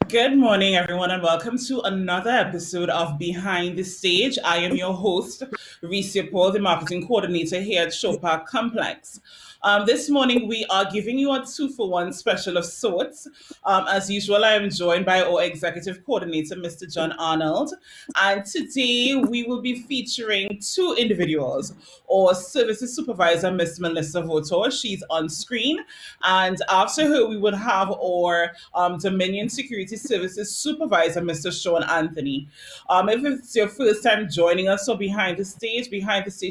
Good morning, everyone, and welcome to another episode of Behind the Stage. I am your host, Ricia Paul, the marketing coordinator here at Showpark Complex. This morning, we are giving you a two-for-one special of sorts. As usual, I am joined by our executive coordinator, Mr. John Arnold. And today, we will be featuring two individuals. Our services supervisor, Miss Melissa Votor, she's on screen. And after her, we would have our Dominion Security Services Supervisor, Mr. Shawn Anthony. If it's your first time joining us, so behind the stage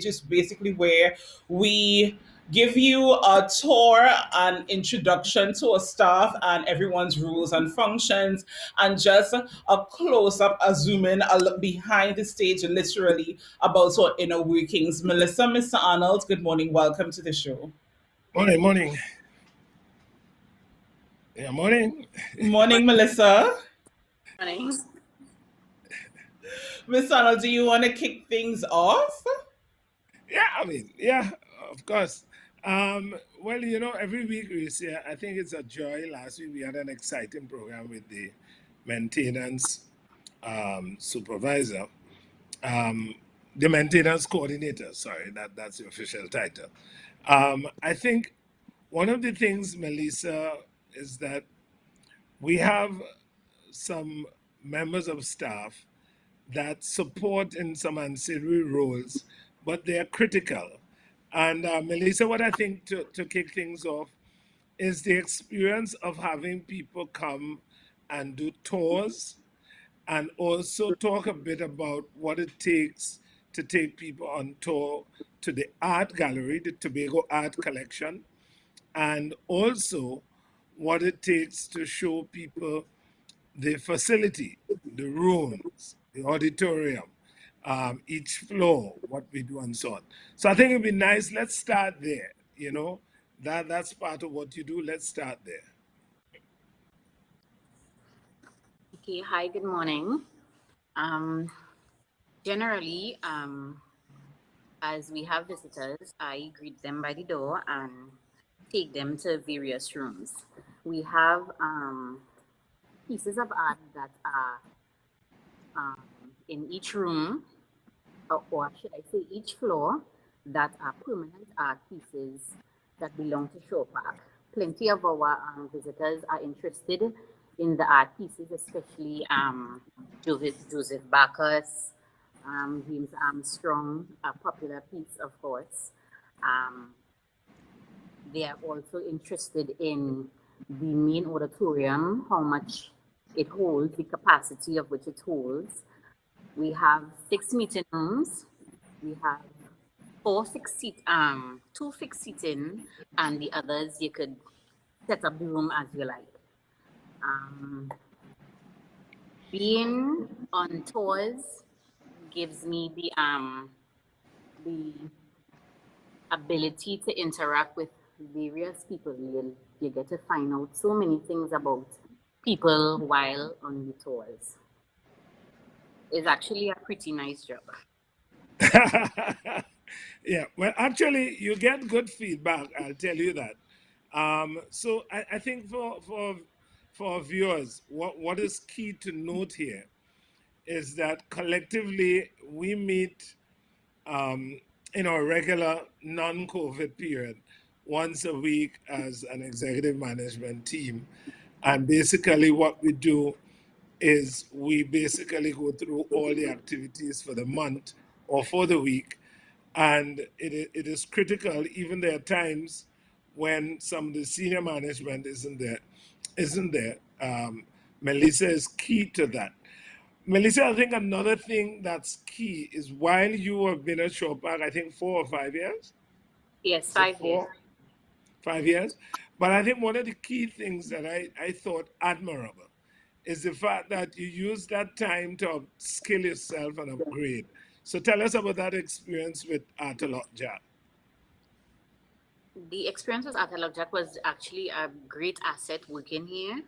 is basically where we give you a tour and introduction to our staff and everyone's rules and functions, and just a close up, a zoom in, a look behind the stage, literally about our inner workings. Melissa, Mr. Arnold, good morning. Welcome to the show. Morning. Yeah, morning. Morning, Melissa. Morning. Miss Arnold, do you want to kick things off? Yeah, of course. Well, every week we see, I think it's a joy. Last week we had an exciting program with the maintenance supervisor, the maintenance coordinator. Sorry, that's the official title. I think one of the things, Melissa, is that we have some members of staff that support in some ancillary roles, but they are critical. And Melissa, what I think to kick things off is the experience of having people come and do tours and also talk a bit about what it takes to take people on tour to the art gallery, the Tobago Art Collection, and also what it takes to show people the facility, the rooms, the auditorium, each floor, what we do and so on. So I think it'd be nice, let's start there, that's part of what you do. Let's start there. Okay, hi, good morning. Generally, as we have visitors, I greet them by the door and take them to various rooms. We have pieces of art that are in each room, or should I say each floor, that are permanent art pieces that belong to Showpark. Plenty of our visitors are interested in the art pieces, especially Joseph Bacchus, James Armstrong, a popular piece, of course. They are also interested in the main auditorium, how much it holds, the capacity of which it holds. We have 6 meeting rooms. We have 2 fixed seating, and the others you could set up the room as you like. Being on tours gives me the ability to interact with various people. You get to find out so many things about people while on the tours. It's actually a pretty nice job. Yeah, well, actually, you get good feedback, I'll tell you that. So I think for our viewers, what is key to note here is that collectively we meet in our regular non-COVID period once a week as an executive management team. And basically what we do is we basically go through all the activities for the month or for the week. And it is critical, even there are times when some of the senior management isn't there. Melissa is key to that. Melissa, I think another thing that's key is while you have been at Showpark, I think 4 or 5 years? Yes, 5 years. 5 years. But I think one of the key things that I thought admirable is the fact that you use that time to skill yourself and upgrade. So tell us about that experience with Jack. The experience with Jack was actually a great asset working here,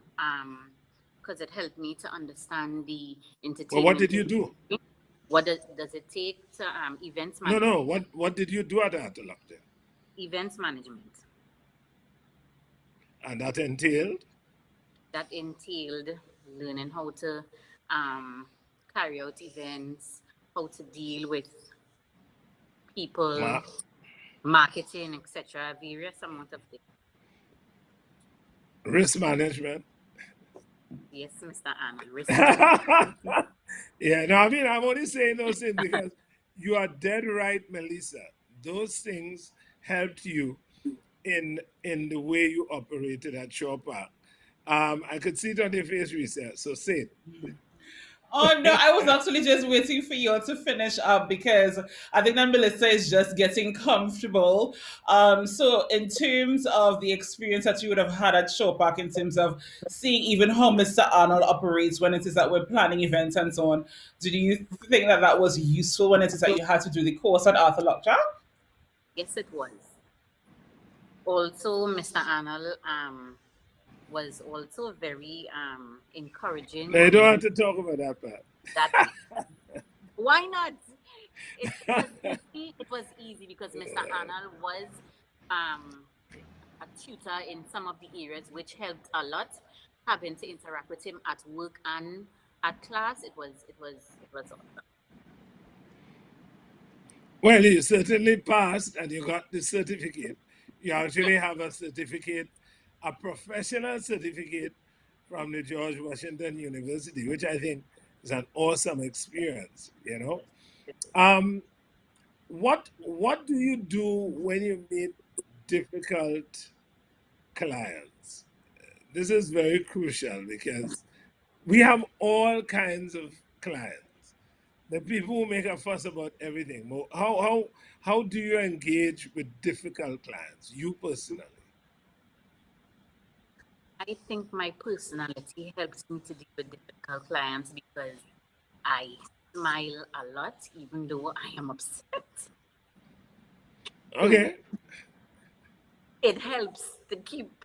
because it helped me to understand the entertainment. Well, what did you do? What does it take to events management? No. What did you do at Jack? Events management. And that entailed? That entailed learning how to carry out events, how to deal with people, marketing, etc. Various amount of things. Risk management. Yes, Mr. Arnold. Risk management. Yeah, no, I mean, I'm only saying those things because you are dead right, Melissa. Those things helped you in the way you operated at Shaw Park. I could see it on your face, Risa. So say it. Oh no, I was actually just waiting for you to finish up because I think that Melissa is just getting comfortable. So in terms of the experience that you would have had at Show Park, in terms of seeing even how Mr. Arnold operates when it is that we're planning events and so on, did you think that that was useful when it is that you had to do the course at Arthur Lockjaw? Yes, it was. Also, Mr. Arnold was also very encouraging. No, you don't have to talk about that part. That why not? It was easy because Mr. Arnold was a tutor in some of the areas, which helped a lot. Having to interact with him at work and at class, it was awesome. Well, you certainly passed and you got the certificate. You actually have a certificate, a professional certificate from the George Washington University, which I think is an awesome experience, you know. What do you do when you meet difficult clients? This is very crucial because we have all kinds of clients. The people who make a fuss about everything. How do you engage with difficult clients? You personally. I think my personality helps me to deal with difficult clients because I smile a lot, even though I am upset. Okay. It helps to keep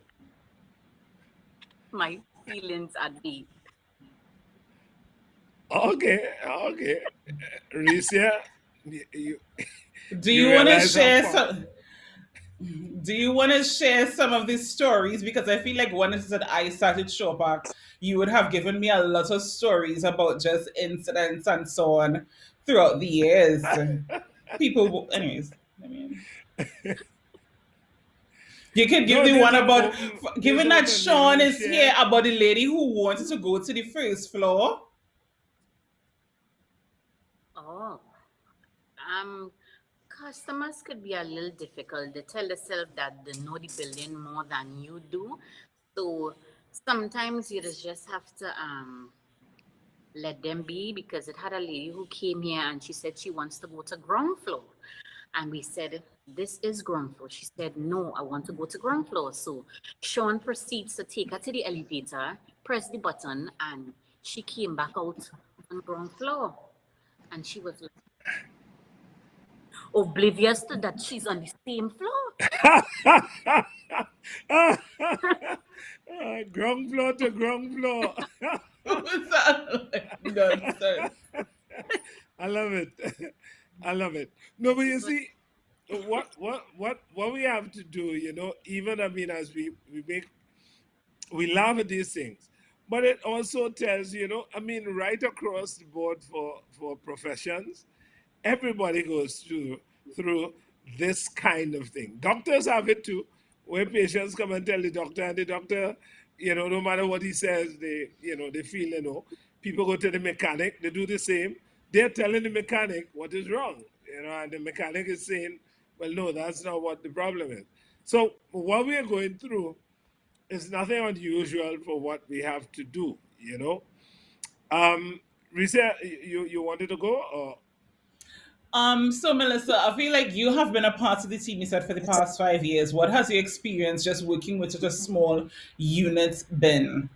my feelings at bay. Okay. Ricia, Do you you want to realize how share far? some? Do you want to share some of these stories? Because I feel like when it is that I started Show Park, you would have given me a lot of stories about just incidents and so on throughout the years. Anyways, I mean, you could give No, the this one is about, open. This given that open. You Shawn want to is here, share? about the lady who wanted to go to the first floor. Oh, customers could be a little difficult. They tell themselves that they know the building more than you do. So sometimes you just have to let them be, because it had a lady who came here and she said she wants to go to ground floor. And we said, this is ground floor. She said, no, I want to go to ground floor. So Shawn proceeds to take her to the elevator, press the button, and she came back out on ground floor. And she was like, oblivious to that she's on the same floor. Ground floor to ground floor. Nonsense. I love it. I love it. No, but you see, what we have to do, you know, even I mean, as we laugh at these things, but it also tells, you know, I mean, right across the board for professions, everybody goes through this kind of thing. Doctors have it too, where patients come and tell the doctor, and the doctor, you know, no matter what he says, they feel, you know. People go to the mechanic, they do the same. They're telling the mechanic what is wrong, you know, and the mechanic is saying, well, no, that's not what the problem is. So what we are going through is nothing unusual for what we have to do, you know. Risa, you wanted to go, or So Melissa, I feel like you have been a part of the team you said for the past 5 years. What has your experience just working with such a small unit been?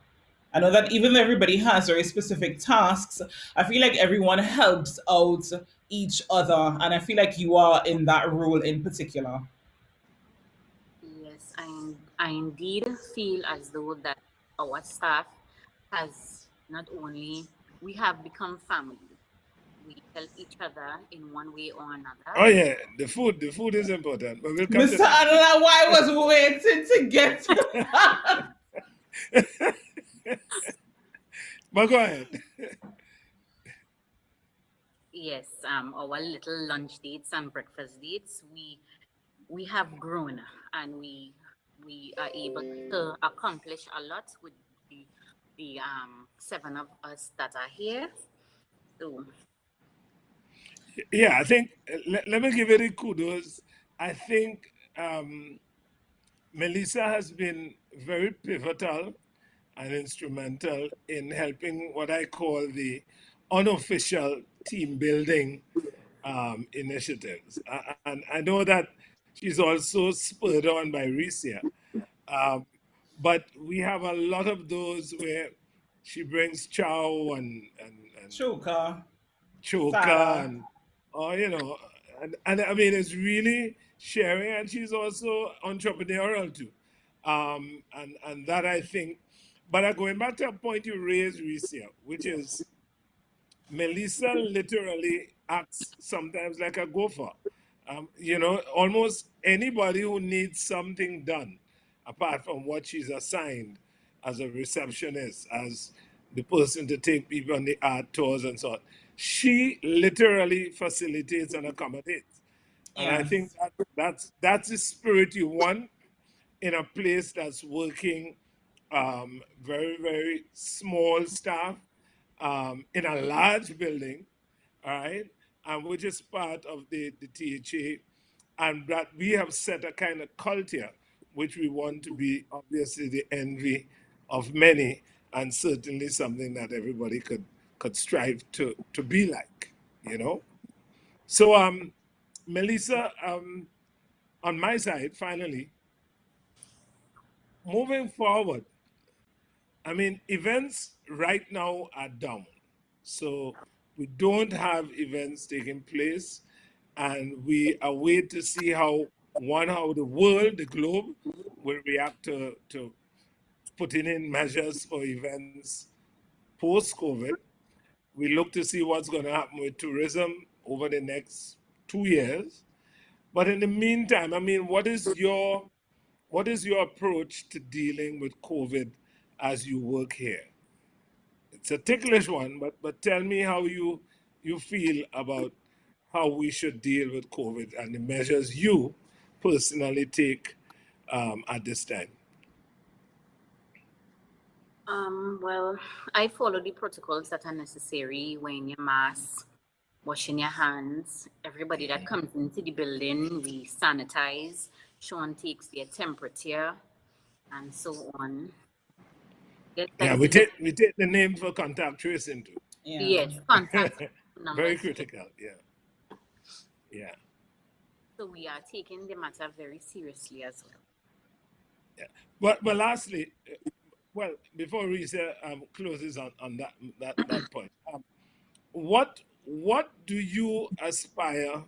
I know that even though everybody has very specific tasks, I feel like everyone helps out each other, and I feel like you are in that role in particular. Yes, I indeed feel as though that our staff has not only, we have become family. We help each other in one way or oh another. yeah, the food is important, but we'll come to Mr. that. Adela, why I was waiting to get to that. But go ahead. Yes, our little lunch dates and breakfast dates, we have grown, and we are able to accomplish a lot with the seven of us that are here. So Yeah, I think, let me give it a kudos. I think Melissa has been very pivotal and instrumental in helping what I call the unofficial team building initiatives. And I know that she's also spurred on by Ricia. Um, but we have a lot of those where she brings chow and Choker, choka Fada. and, you know, and I mean, it's really sharing, and she's also entrepreneurial too. And that I think, but going back to a point you raised, Ricia, which is Melissa literally acts sometimes like a gopher. Almost anybody who needs something done, apart from what she's assigned as a receptionist, as the person to take people on the art tours and so on, she literally facilitates and accommodates. And I think Yes. that's the spirit you want in a place that's working very, very small staff in a large building, all right, and which is part of the THA, and that we have set a kind of culture which we want to be obviously the envy of many, and certainly something that everybody could strive to be like, you know. So, Melissa, on my side, finally, moving forward, I mean, events right now are down. So we don't have events taking place, and we await to see how the world, the globe, will react to putting in measures for events post COVID. We look to see what's going to happen with tourism over the next 2 years. But in the meantime, I mean, what is your approach to dealing with COVID as you work here? It's a ticklish one, but tell me how you feel about how we should deal with COVID and the measures you personally take at this time. well, I follow the protocols that are necessary: wearing your mask, washing your hands. Everybody that comes into the building, we sanitize. Shawn takes their temperature, and so on. Get Yeah, them we to the, take we take the name for contact tracing Yeah. yes, contact too. Very numbers. critical. Yeah, yeah, So we are taking the matter very seriously as well. yeah. But lastly, well, before Risa closes on that point, what do you aspire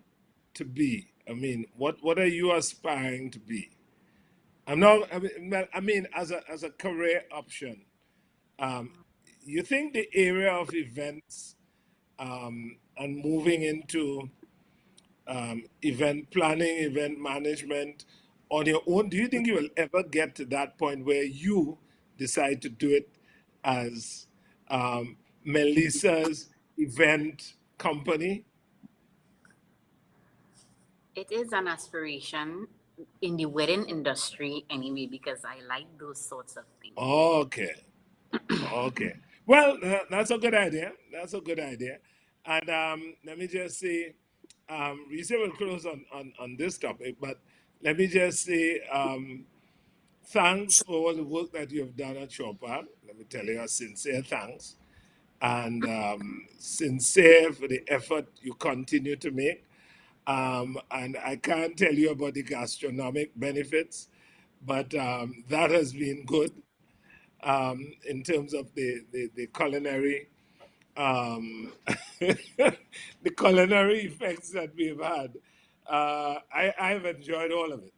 to be? I mean, what are you aspiring to be? I'm not. I mean, as a career option, um, you think the area of events and moving into event planning, event management on your own, do you think you will ever get to that point where you decide to do it as Melissa's event company? It is an aspiration in the wedding industry anyway, because I like those sorts of things. Okay. Okay. Well, that's a good idea. That's a good idea. And let me just say, we say we'll close on this topic, but let me just say thanks for all the work that you have done at Chopper. Let me tell you a sincere thanks. And sincere for the effort you continue to make. And I can't tell you about the gastronomic benefits, but that has been good in terms of the culinary um, the culinary effects that we've had. I've enjoyed all of it.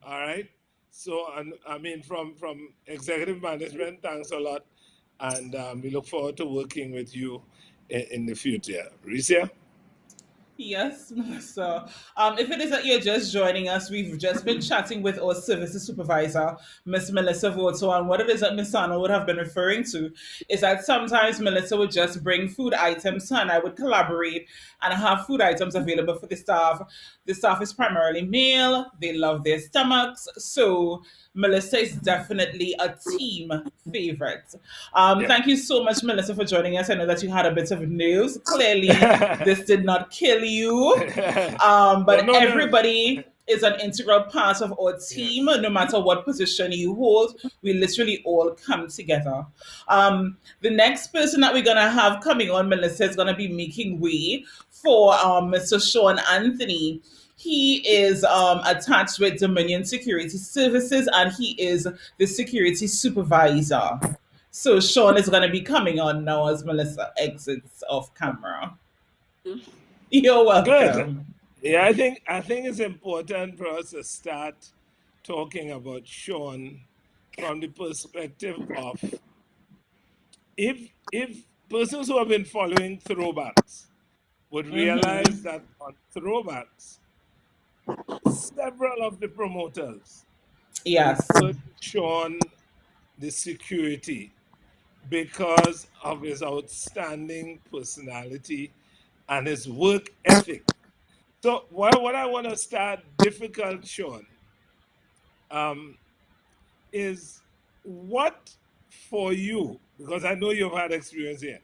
All right. So, and I mean, from executive management, thanks a lot, and we look forward to working with you in the future. Ricia? Yes, Melissa. If it is that you're just joining us, we've just been chatting with our services supervisor, Miss Melissa Votor, and what it is that Miss Anna would have been referring to is that sometimes Melissa would just bring food items and I would collaborate and have food items available for the staff. The staff is primarily male, they love their stomachs, so Melissa is definitely a team favorite. Yeah. Thank you so much, Melissa, for joining us. I know that you had a bit of news. Clearly, this did not kill you, No, but no, no. everybody is an integral part of our team, Yes. no matter what position you hold. We literally all come together. The next person that we're going to have coming on, Melissa, is going to be making way for Mr. Shawn Anthony. He is attached with Dominion Security Services and he is the security supervisor. So Shawn is going to be coming on now as Melissa exits off camera. You're Good. welcome. Yeah, I think it's important for us to start talking about Shawn from the perspective of if persons who have been following throwbacks would realize that on throwbacks, several of the promoters Yes. preferred Shawn the security because of his outstanding personality and his work ethic. So what I want to start difficult, Shawn, um, is what for you, because I know you've had experience here,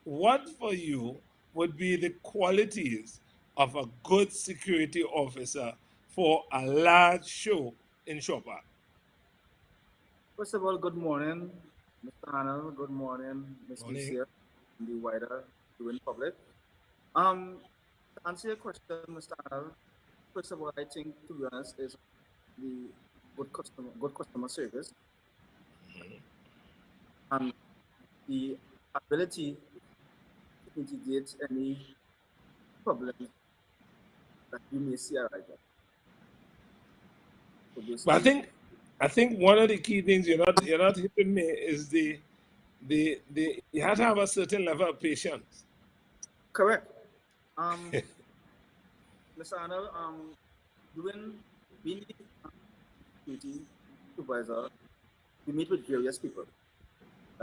what for you would be the qualities of a good security officer for a large show in Chopper? First of all, good morning, Mr. Arnold. Good morning, Miss Morning. Lucia, and the wider viewing public. To answer your question, Mr. Arnold, first of all, I think, to be honest, is the good customer service and the ability to mitigate any problems that you may see arising. So But basically, I think one of the key things you're not hitting me is the you have to have a certain level of patience. correct. Um, Mr. Arnold, doing being the security supervisor, we meet with various people,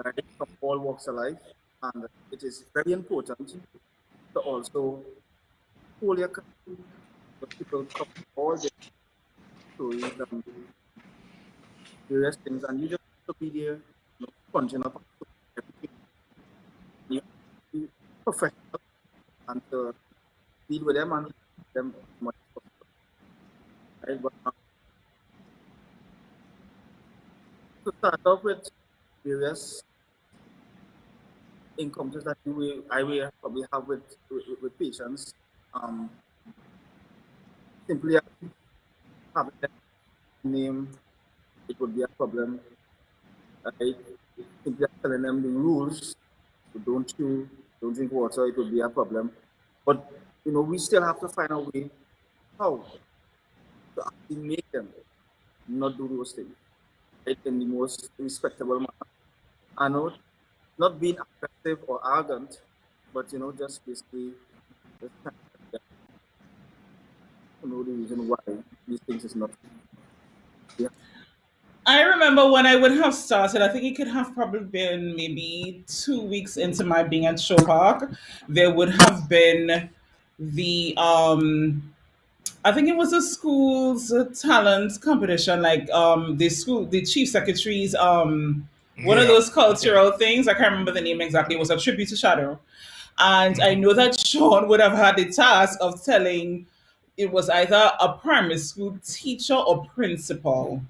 right, from all walks of life, and it is very important to also hold your account for people come all their stories and various things, and you just have to be there, sponging up on everything. You have to be professional and to deal with them and help them as much as possible. Right? But to start off with various encounters that I will probably have with patients, um, simply having their name, it would be a problem. Right? Simply telling them the rules, so don't drink water, it would be a problem. But we still have to find a way how to actually make them not do those things, right, in the most respectable manner. I know, not being aggressive or arrogant, but just basically just trying to know the reason why these things is not. Yeah, I remember when I would have started, I think it could have probably been maybe 2 weeks into my being at Show Park. There would have been the I think it was a school's talent competition, like the chief secretary's one of Yeah. those cultural things. I can't remember the name exactly. It was a tribute to Shadow, and I know that Sean would have had the task of telling it was either a primary school teacher or principal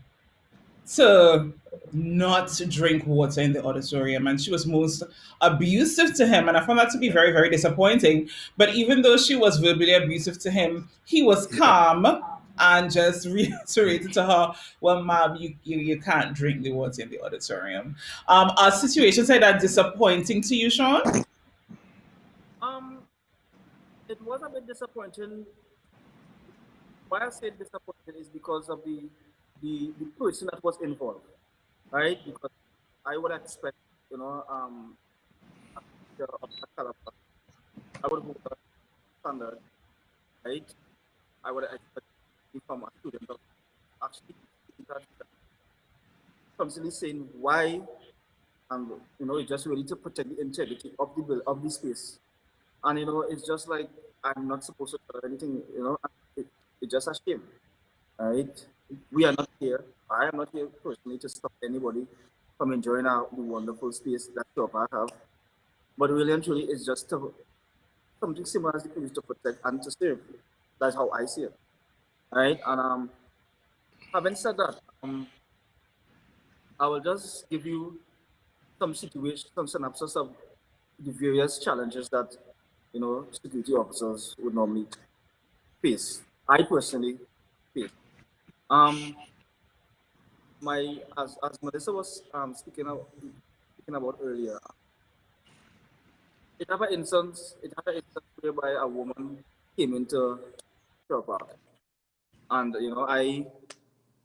to not drink water in the auditorium, and she was most abusive to him, and I found that to be very, very disappointing. But even though she was verbally abusive to him, he was Yeah. calm and just reiterated to her, well, ma'am, you can't drink the water in the auditorium. Are situations like that disappointing to you, Sean? um, it was a bit disappointing. Why I say disappointing is because of the person that was involved, right? Because I would expect, a teacher of that caliber, I would hold a standard right? I would expect from a student of actually constantly saying why, and it's just really to protect the integrity of of the space. And it's just like I'm not supposed to tell anything. It's just a shame, right? We are not here. I am not here personally to stop anybody from enjoying the wonderful space that Shop have. But really and truly, it's just something similar as the police to protect and to serve. That's how I see it, right? And having said that, I will just give you some situations, some synopsis of the various challenges that security officers would normally face. I personally face. Um, as Melissa was speaking about earlier, it had an instance whereby a woman came into Shore Park, and I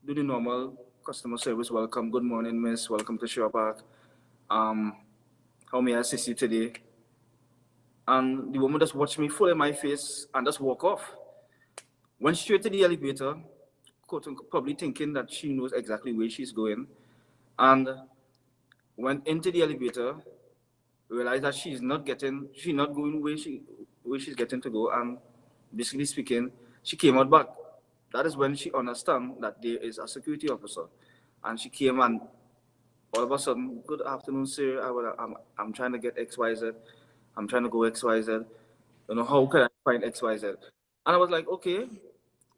do the normal customer service welcome. Good morning, miss. Welcome to Shore Park. Um, how may I assist you today? And the woman just watched me full in my face and just walk off. Went straight to the elevator, probably thinking that she knows exactly where she's going, and went into the elevator, realized that she's not going where she's getting to go, and basically speaking, she came out back. That is when she understand that there is a security officer, and she came and all of a sudden, good afternoon, sir. I'm trying to get XYZ. I'm trying to go XYZ. How can I find XYZ? And I was like, okay,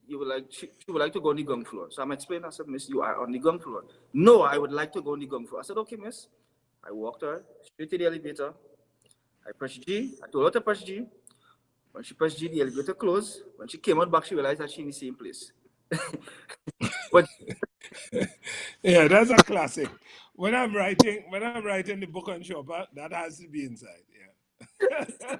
she would like to go on the ground floor. So I'm explaining, I said, miss, you are on the ground floor. No, I would like to go on the ground floor. I said, okay, miss. I walked her straight to the elevator. I pressed G. I told her to press G. When she pressed G, the elevator closed. When she came out back, she realized that she's in the same place. But Yeah, that's a classic. When I'm writing the book on Chopper, that has to be inside. Yeah.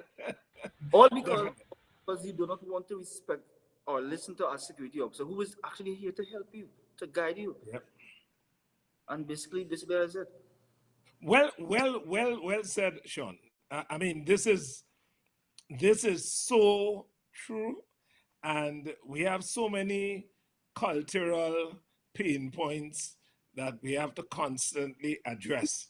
all because you do not want to respect or listen to our security officer who is actually here to help you, to guide you. Yep. And basically that's it. Well said, Shawn. I mean, this is so true, and we have so many cultural pain points that we have to constantly address.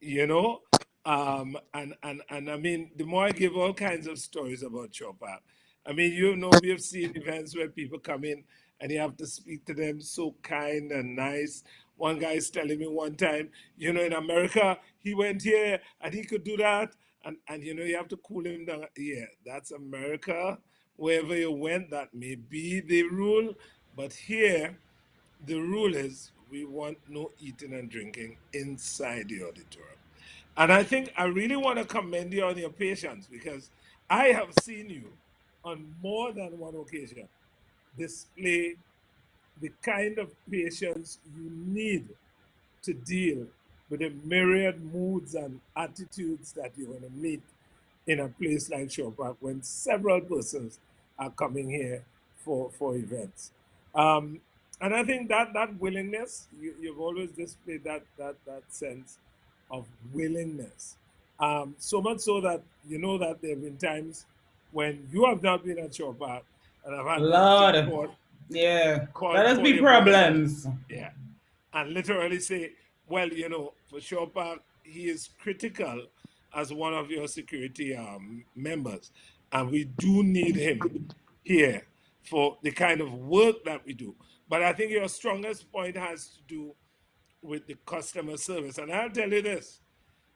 You know, and I mean, the more I give all kinds of stories about Chopper, I mean, we have seen events where people come in and you have to speak to them so kind and nice. One guy is telling me one time, in America, he went here and he could do that. And you have to cool him down. Yeah, that's America. Wherever you went, that may be the rule. But here, the rule is we want no eating and drinking inside the auditorium. And I think I really want to commend you on your patience, because I have seen you on more than one occasion display the kind of patience you need to deal with the myriad moods and attitudes that you're going to meet in a place like Shore Park when several persons are coming here for events. And I think that willingness, you've always displayed that sense of willingness. So much so that that there have been times when you have not been at Shore Park and I've had to Lord, yeah, let us call be your boyfriend. problems. Yeah, and literally say, well, for Shaw Park, he is critical as one of your security members, and we do need him here for the kind of work that we do. But I think your strongest point has to do with the customer service, and I'll tell you this: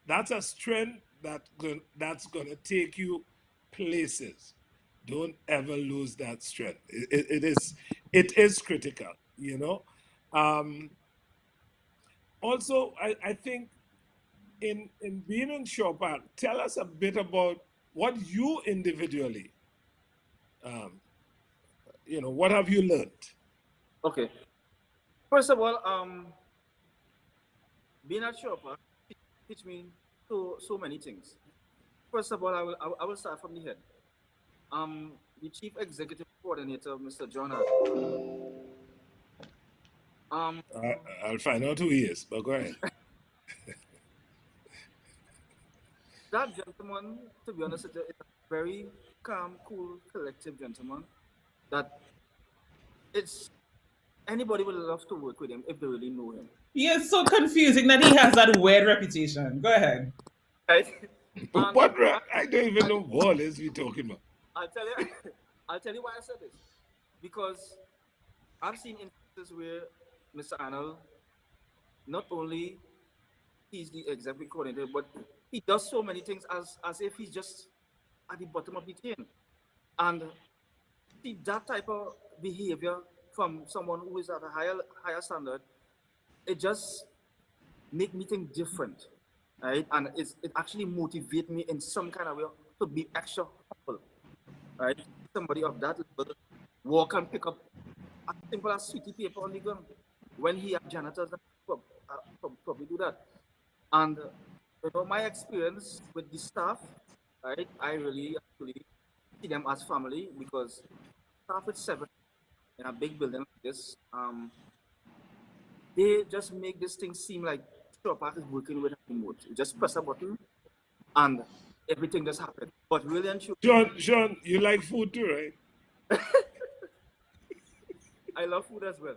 that's a strength that's going to take you places. Don't ever lose that strength. It is critical, Um, Also, I think in being in Shore Park, tell us a bit about what you individually, um, what have you learned? Okay. First of all, being at Shopper teach me so many things. First of all, I will start from the head. The chief executive coordinator, Mr. John. Um, I'll find out who he is, but go ahead. that gentleman, to be honest, is a very calm, cool, collective gentleman. that it's anybody would love to work with him if they really know him. Yeah, it's so confusing that he has that weird reputation. Go ahead. Right? And I don't even know what is we talking about. I'll tell you, I'll tell you why I said this. Because I've seen instances where Mr. Arnold, not only he's the executive coordinator, but he does so many things as if he's just at the bottom of the chain. And see that type of behavior from someone who is at a higher standard, it just make me think different, right? And it actually motivate me in some kind of way to be extra humble, right? Somebody of that level walk and pick up as simple as sweetie paper on the ground when he had janitors that probably do that. And my experience with the staff, right? I really actually see them as family because staff with 7 in a big building like this, they just make this thing seem like Shore Park is working with a remote. You just press a button and everything just happens. But really and truly, Sean, you like food too, right? I love food as well.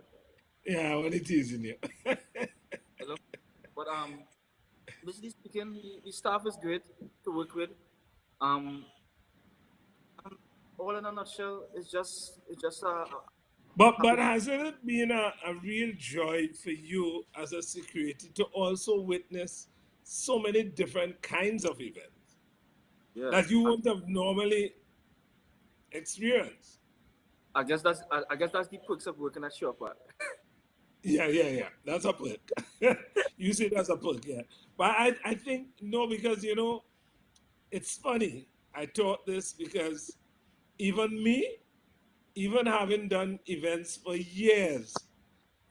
Yeah, what it is in here. I love food. But basically speaking, the staff is great to work with. Um, and all in a nutshell, it's just a But happy. hasn't it been a real joy for you as a security to also witness so many different kinds of events Yeah. that you wouldn't have normally experienced? I guess that's the perks of working at Shore Park. Yeah. That's a perk. You say that's a perk, yeah. But I think, no, because, it's funny. I taught this because even me, even having done events for years,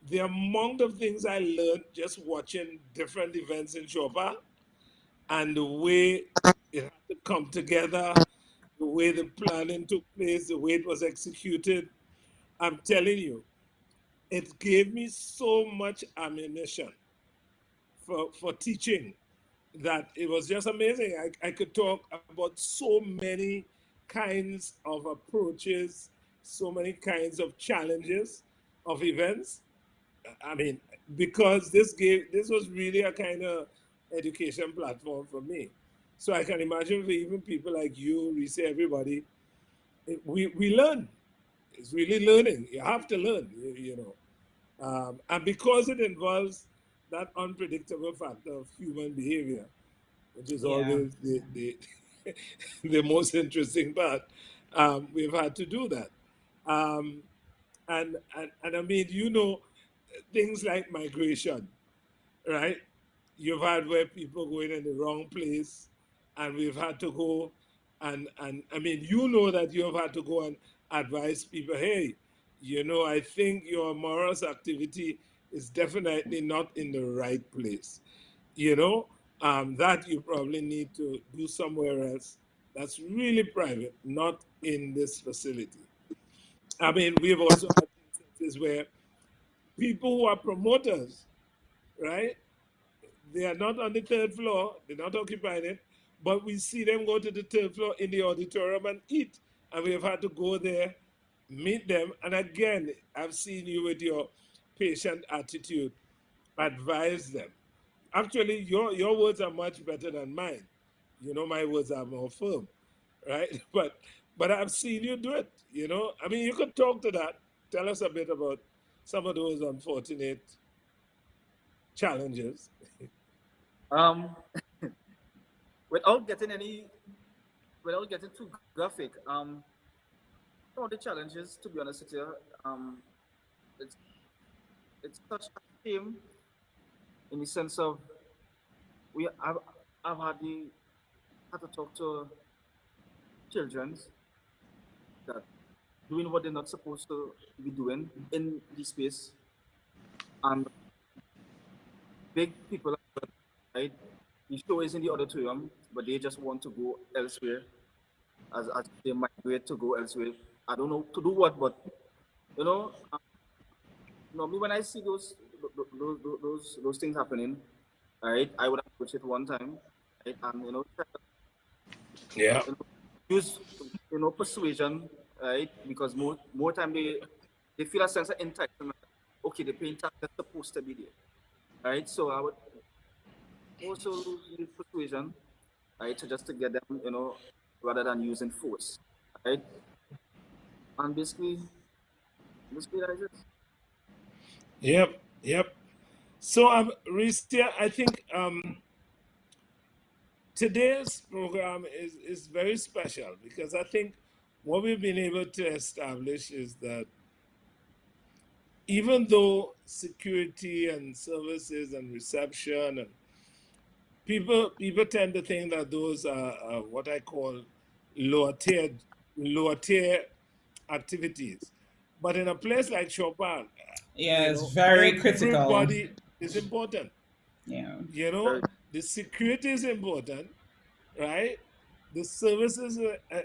the amount of things I learned just watching different events in Chopa and the way it had to come together, the way the planning took place, the way it was executed, I'm telling you, it gave me so much ammunition for teaching that it was just amazing. I could talk about so many kinds of approaches, so many kinds of challenges of events. I mean, because this was really a kind of education platform for me. So I can imagine for even people like you, Reese, everybody, we learn. It's really learning. You have to learn, and because it involves that unpredictable factor of human behavior, which is Yeah. always the the most interesting part. We've had to do that, um, and I mean, things like migration, right? You've had where people going in the wrong place, and we've had to go and I mean, that you've had to go and advise people, hey, I think your morals activity is definitely not in the right place. You know, that you probably need to do somewhere else that's really private, not in this facility. I mean, we've also had instances where people who are promoters, right? They are not on the third floor, they're not occupying it, but we see them go to the third floor in the auditorium and eat. And we have had to go there, meet them. And again, I've seen you with your patient attitude, advise them. Actually, your words are much better than mine. My words are more firm, right? But I've seen you do it. I mean, you could talk to that. Tell us a bit about some of those unfortunate challenges. Um, without getting too graphic, some of the challenges, to be honest with you, it's it's such a shame in the sense of I've had to talk to children that doing what they're not supposed to be doing in the space, and big people, right? The show is in the auditorium, but they just want to go elsewhere as they migrate to go elsewhere. I don't know to do what, but you know, um, me when I see those things happening, right? I would approach it one time, right, and try to, Yeah. use persuasion right? Because more time they feel a sense of entitlement. Okay, the paying tax that's supposed to be there, right? So I would also use persuasion, right, to just to get them, rather than using force, right? And basically that is it. Yep, yep. So, Ristia, I think today's program is very special because I think what we've been able to establish is that even though security and services and reception and people tend to think that those are what I call lower tier activities, but in a place like Chopin, Yeah, it's very critical. everybody is important. Yeah. Very, The security is important, right? The services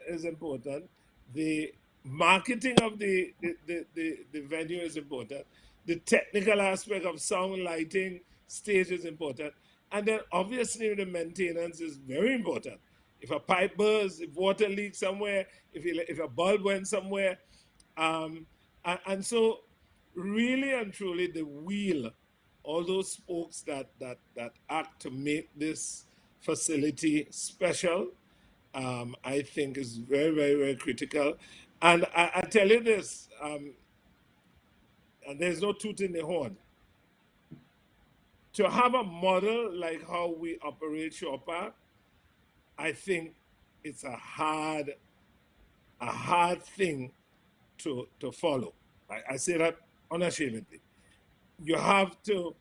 is important. The marketing of the venue is important. The technical aspect of sound, lighting, stage is important. And then obviously the maintenance is very important. If a pipe bursts, if water leaks somewhere, if a bulb went somewhere. And so really and truly the wheel, all those spokes that act to make this facility special, I think is very, very, very critical. And I tell you this, and there's no toot in the horn. To have a model like how we operate Shaw Park, I think it's a hard thing to follow. I say that unashamedly. You have to,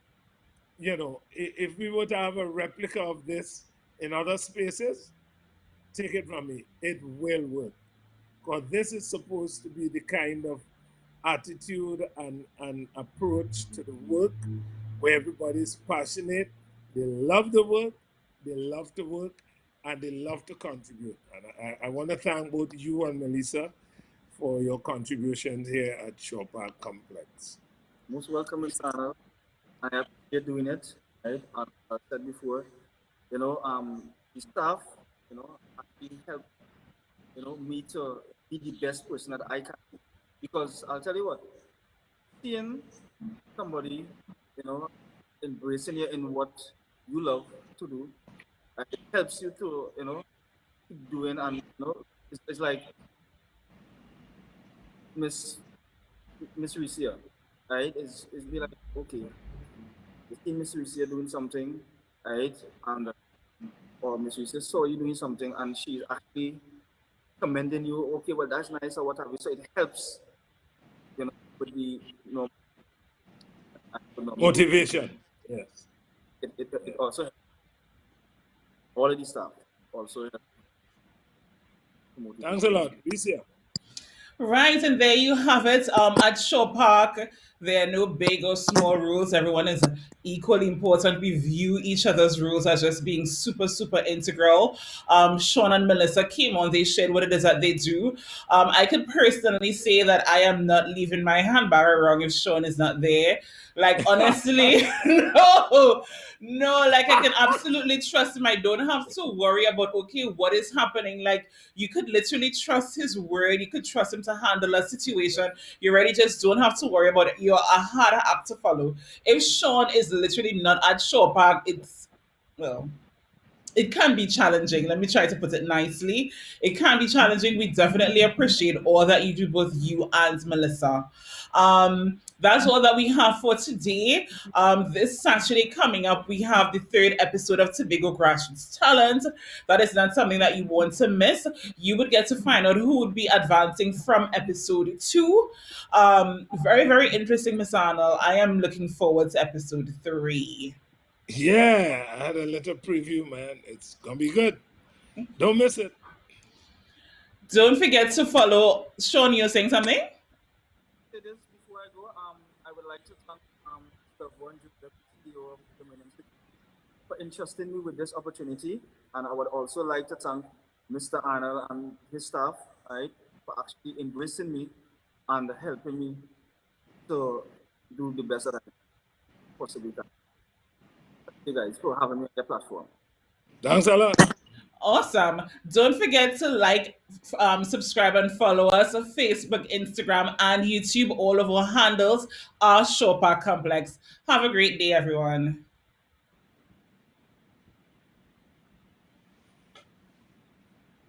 if we were to have a replica of this in other spaces, take it from me, it will work. Because this is supposed to be the kind of attitude and approach to the work where everybody's passionate, they love the work, they love to work, and they love to contribute. And I want to thank both you and Melissa for your contributions here at Shaw Park Complex. most welcome, Mr. Arnold. I appreciate doing it, right? And I said before, the staff, actually help, me to be the best person that I can be. Because I'll tell you what, seeing somebody, you know, embracing you in what you love to do, it helps you to, keep doing. And, it's like Miss Ricia, right? It's be like, okay, you see Miss Ricia doing something, right? And or Miss Ricia saw you doing something and she's actually commending you, okay, well that's nice or what have you. So it helps, with the Motivation, yes. it also all of the stuff also helps to motivate. Thanks a lot. Alicia. Right, and there you have it. At Shaw Park, there are no big or small rules. Everyone is equally important. We view each other's rules as just being super, super integral. Shawn and Melissa came on, they shared what it is that they do. I could personally say that I am not leaving my handbag wrong if Shawn is not there. Like, honestly, no, no, like I can absolutely trust him. I don't have to worry about, okay, what is happening. Like, you could literally trust his word. You could trust him to handle a situation. You really just don't have to worry about it. You're a hard act to follow. If Shawn is literally not at Shaw Park, well, it can be challenging. Let me try to put it nicely. It can be challenging. We definitely appreciate all that you do, both you and Melissa. That's all that we have for today. This Saturday coming up, we have the third episode of Tobago Grassroots Talent. That is not something that you want to miss. You would get to find out who would be advancing from episode 2. Very, very interesting, Miss Arnold. I am looking forward to episode 3. Yeah, I had a little preview, man. It's gonna be good. Don't miss it. Don't forget to follow Shawn. You're saying something? Say this before I go. I would like to thank Mr. Vaughan, the CEO of Dominion Security, for entrusting me with this opportunity, and I would also like to thank Mr. Arnold and his staff, right, for actually embracing me and helping me to do the best that I possibly can. Thank you guys for having me on your platform. Thanks a lot. Awesome. Don't forget to like, subscribe, and follow us on Facebook, Instagram, and YouTube. All of our handles are Shore Park Complex. Have a great day, everyone.